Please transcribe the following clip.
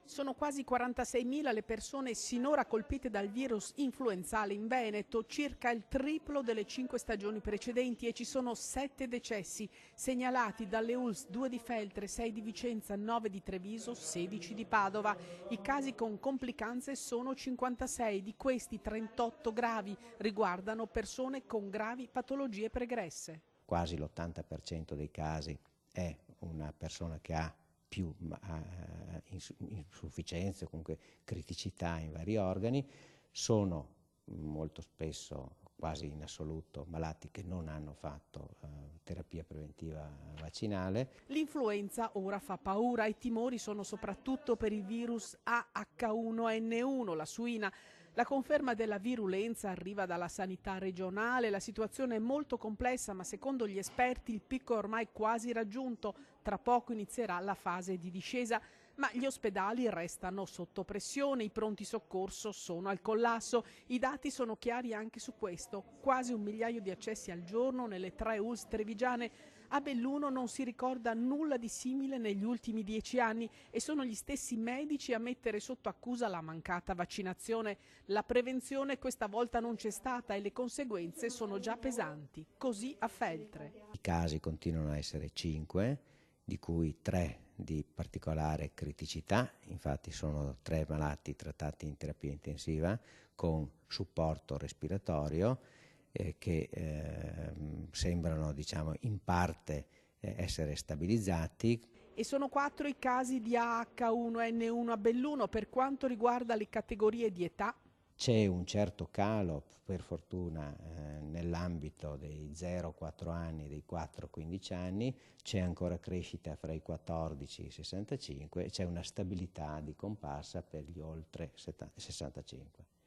Sono quasi 46.000 le persone sinora colpite dal virus influenzale in Veneto, circa il triplo delle 5 stagioni precedenti, e ci sono 7 decessi segnalati dalle ULSS, 2 di Feltre, 6 di Vicenza, 9 di Treviso, 16 di Padova. I casi con complicanze sono 56, di questi 38 gravi riguardano persone con gravi patologie pregresse. Quasi l'80% dei casi è una persona che ha più insufficienze, comunque criticità in vari organi. Sono molto spesso, quasi in assoluto, malati che non hanno fatto terapia preventiva vaccinale. L'influenza ora fa paura, i timori sono soprattutto per il virus AH1N1, la suina. La conferma della virulenza arriva dalla sanità regionale, la situazione è molto complessa, ma secondo gli esperti il picco è ormai quasi raggiunto, tra poco inizierà la fase di discesa, ma gli ospedali restano sotto pressione, i pronti soccorso sono al collasso, i dati sono chiari anche su questo, quasi 1 migliaio di accessi al giorno nelle 3 ULSS trevigiane. A Belluno non si ricorda nulla di simile negli ultimi 10 anni e sono gli stessi medici a mettere sotto accusa la mancata vaccinazione. La prevenzione questa volta non c'è stata e le conseguenze sono già pesanti. Così a Feltre. I casi continuano a essere 5, di cui 3 di particolare criticità, infatti sono 3 malati trattati in terapia intensiva con supporto respiratorio che sembrano, diciamo, in parte essere stabilizzati. E sono 4 i casi di AH1N1 a Belluno. Per quanto riguarda le categorie di età, c'è un certo calo, per fortuna, nell'ambito dei 0-4 anni e dei 4-15 anni, c'è ancora crescita fra i 14 e i 65 e c'è una stabilità di comparsa per gli oltre 65.